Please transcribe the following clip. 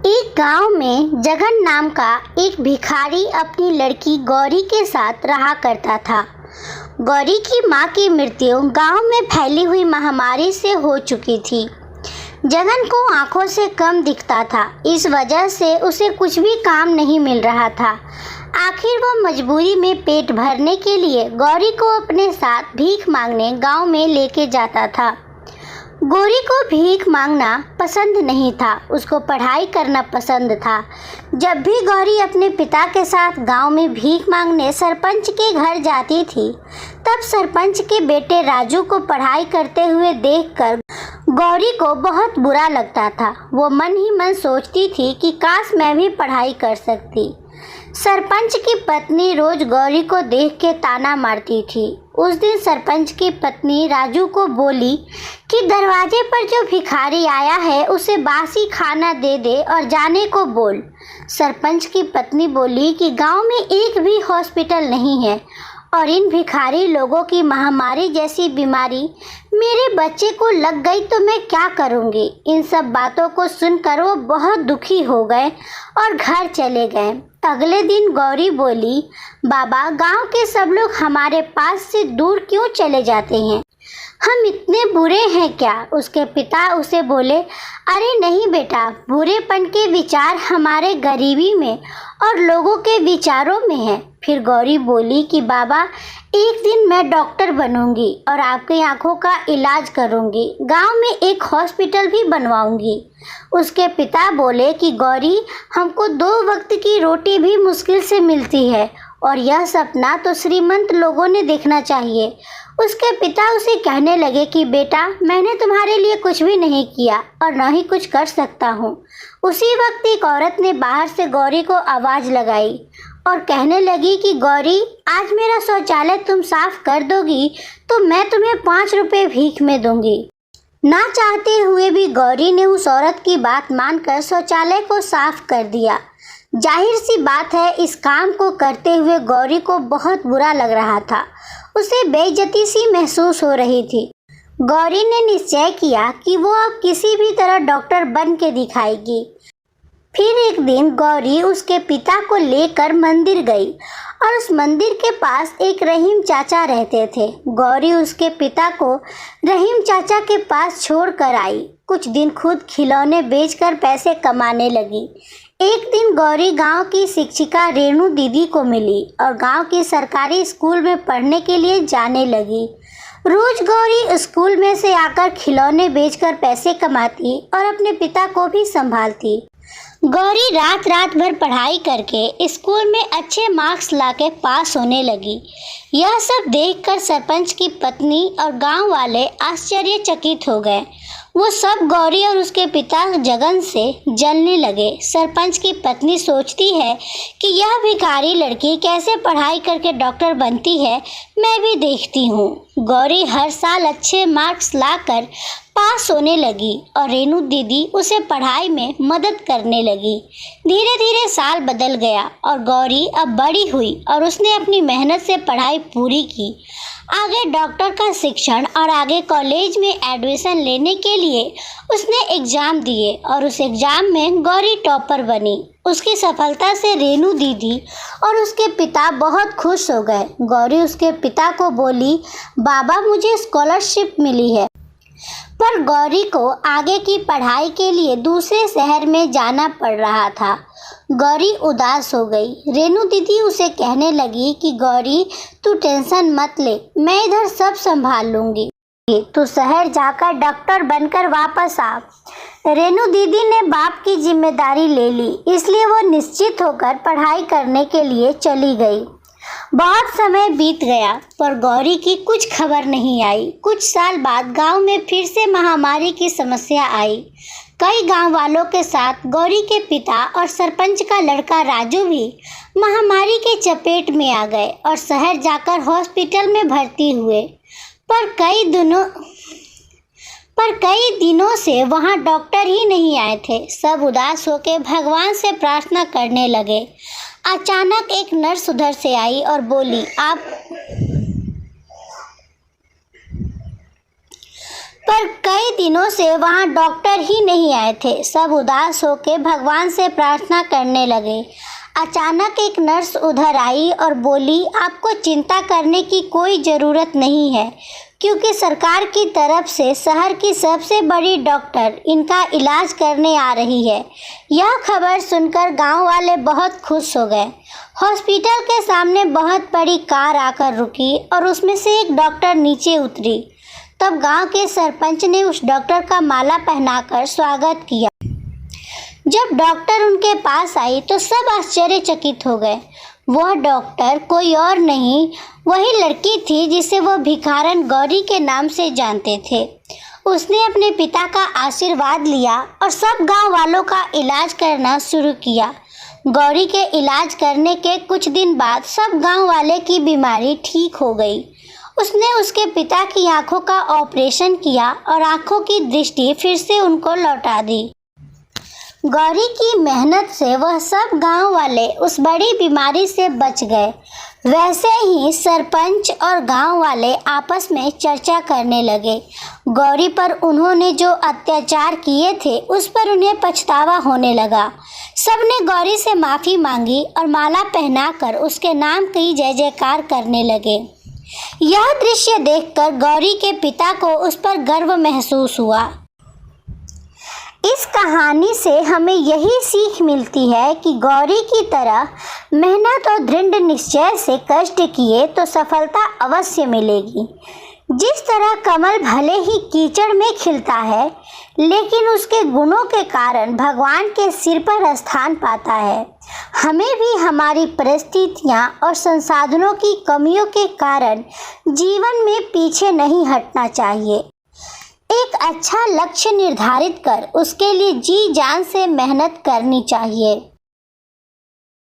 एक गांव में जगन नाम का एक भिखारी अपनी लड़की गौरी के साथ रहा करता था। गौरी की मां की मृत्यु गांव में फैली हुई महामारी से हो चुकी थी। जगन को आंखों से कम दिखता था, इस वजह से उसे कुछ भी काम नहीं मिल रहा था। आखिर वो मजबूरी में पेट भरने के लिए गौरी को अपने साथ भीख मांगने गांव में लेके जाता था। गौरी को भीख मांगना पसंद नहीं था, उसको पढ़ाई करना पसंद था। जब भी गौरी अपने पिता के साथ गांव में भीख मांगने सरपंच के घर जाती थी, तब सरपंच के बेटे राजू को पढ़ाई करते हुए देखकर गौरी को बहुत बुरा लगता था। वो मन ही मन सोचती थी कि काश मैं भी पढ़ाई कर सकती। सरपंच की पत्नी रोज गौरी को देख के ताना मारती थी। उस दिन सरपंच की पत्नी राजू को बोली कि दरवाजे पर जो भिखारी आया है उसे बासी खाना दे दे और जाने को बोल। सरपंच की पत्नी बोली कि गांव में एक भी हॉस्पिटल नहीं है और इन भिखारी लोगों की महामारी जैसी बीमारी मेरे बच्चे को लग गई तो मैं क्या करूंगी। इन सब बातों को सुनकर वो बहुत दुखी हो गए और घर चले गए। अगले दिन गौरी बोली, बाबा, गांव के सब लोग हमारे पास से दूर क्यों चले जाते हैं? हम इतने बुरे हैं क्या? उसके पिता उसे बोले, अरे नहीं बेटा, बुरेपन के विचार हमारे गरीबी में और लोगों के विचारों में है। फिर गौरी बोली कि बाबा, एक दिन मैं डॉक्टर बनूंगी और आपकी आंखों का इलाज करूंगी, गांव में एक हॉस्पिटल भी बनवाऊंगी। उसके पिता बोले कि गौरी, हमको 2 वक्त की रोटी भी मुश्किल से मिलती है और यह सपना तो श्रीमंत लोगों ने देखना चाहिए। उसके पिता उसे कहने लगे कि बेटा, मैंने तुम्हारे लिए कुछ भी नहीं किया और न ही कुछ कर सकता हूँ। उसी वक्त एक औरत ने बाहर से गौरी को आवाज़ लगाई और कहने लगी कि गौरी, आज मेरा शौचालय तुम साफ कर दोगी तो मैं तुम्हें 5 रुपये भीख में दूंगी। ना चाहते हुए भी गौरी ने उस औरत की बात मानकर शौचालय को साफ कर दिया। जाहिर सी बात है, इस काम को करते हुए गौरी को बहुत बुरा लग रहा था। उसे बेइज्जती सी महसूस हो रही थी। गौरी ने निश्चय किया कि वो अब किसी भी तरह डॉक्टर बन के दिखाएगी। फिर एक दिन गौरी उसके पिता को लेकर मंदिर गई और उस मंदिर के पास एक रहीम चाचा रहते थे। गौरी उसके पिता को रहीम चाचा के पास छोड़ कर आई। कुछ दिन खुद खिलौने बेचकर पैसे कमाने लगी। एक दिन गौरी गांव की शिक्षिका रेणु दीदी को मिली और गांव की सरकारी स्कूल में पढ़ने के लिए जाने लगी। रोज गौरी स्कूल में से आकर खिलौने बेचकर पैसे कमाती और अपने पिता को भी संभालती। गौरी रात रात भर पढ़ाई करके स्कूल में अच्छे मार्क्स लाके पास होने लगी। यह सब देखकर सरपंच की पत्नी और गांव वाले आश्चर्यचकित हो गए। वो सब गौरी और उसके पिता जगन से जलने लगे। सरपंच की पत्नी सोचती है कि यह भिखारी लड़की कैसे पढ़ाई करके डॉक्टर बनती है, मैं भी देखती हूँ। गौरी हर साल अच्छे मार्क्स लाकर पास होने लगी और रेणु दीदी उसे पढ़ाई में मदद करने लगी। धीरे धीरे साल बदल गया और गौरी अब बड़ी हुई और उसने अपनी मेहनत से पढ़ाई पूरी की। आगे डॉक्टर का शिक्षण और आगे कॉलेज में एडमिशन लेने के लिए उसने एग्ज़ाम दिए और उस एग्ज़ाम में गौरी टॉपर बनी। उसकी सफलता से रेणु दीदी और उसके पिता बहुत खुश हो गए। गौरी उसके पिता को बोली, बाबा, मुझे स्कॉलरशिप मिली है। पर गौरी को आगे की पढ़ाई के लिए दूसरे शहर में जाना पड़ रहा था। गौरी उदास हो गई। रेणु दीदी उसे कहने लगी कि गौरी, तू टेंशन मत ले, मैं इधर सब संभाल लूँगी, तू शहर जाकर डॉक्टर बनकर वापस आ। रेणु दीदी ने बाप की जिम्मेदारी ले ली, इसलिए वो निश्चित होकर पढ़ाई करने के लिए चली गई। बहुत समय बीत गया पर गौरी की कुछ खबर नहीं आई। कुछ साल बाद गांव में फिर से महामारी की समस्या आई। कई गांव वालों के साथ गौरी के पिता और सरपंच का लड़का राजू भी महामारी के चपेट में आ गए और शहर जाकर हॉस्पिटल में भर्ती हुए। पर कई दिनों से वहां डॉक्टर ही नहीं आए थे। सब उदास होकर भगवान से प्रार्थना करने लगे। अचानक एक नर्स उधर से आई और बोली, पर कई दिनों से वहां डॉक्टर ही नहीं आए थे। सब उदास होकर भगवान से प्रार्थना करने लगे। अचानक एक नर्स उधर आई और बोली, आपको चिंता करने की कोई ज़रूरत नहीं है, क्योंकि सरकार की तरफ से शहर की सबसे बड़ी डॉक्टर इनका इलाज करने आ रही है। यह खबर सुनकर गांव वाले बहुत खुश हो गए। हॉस्पिटल के सामने बहुत बड़ी कार आकर रुकी और उसमें से एक डॉक्टर नीचे उतरी। तब गांव के सरपंच ने उस डॉक्टर का माला पहनाकर स्वागत किया। जब डॉक्टर उनके पास आई तो सब आश्चर्यचकित हो गए। वह डॉक्टर कोई और नहीं, वही लड़की थी जिसे वो भिखारन गौरी के नाम से जानते थे। उसने अपने पिता का आशीर्वाद लिया और सब गांव वालों का इलाज करना शुरू किया। गौरी के इलाज करने के कुछ दिन बाद सब गांव वाले की बीमारी ठीक हो गई। उसने उसके पिता की आंखों का ऑपरेशन किया और आंखों की दृष्टि फिर से उनको लौटा दी। गौरी की मेहनत से वह सब गांव वाले उस बड़ी बीमारी से बच गए। वैसे ही सरपंच और गांव वाले आपस में चर्चा करने लगे। गौरी पर उन्होंने जो अत्याचार किए थे उस पर उन्हें पछतावा होने लगा। सबने गौरी से माफ़ी मांगी और माला पहनाकर उसके नाम की जय जयकार करने लगे। यह दृश्य देखकर गौरी के पिता को उस पर गर्व महसूस हुआ। इस कहानी से हमें यही सीख मिलती है कि गौरी की तरह मेहनत और दृढ़ निश्चय से कष्ट किए तो सफलता अवश्य मिलेगी। जिस तरह कमल भले ही कीचड़ में खिलता है, लेकिन उसके गुणों के कारण भगवान के सिर पर स्थान पाता है, हमें भी हमारी परिस्थितियां और संसाधनों की कमियों के कारण जीवन में पीछे नहीं हटना चाहिए। एक अच्छा लक्ष्य निर्धारित कर उसके लिए जी जान से मेहनत करनी चाहिए।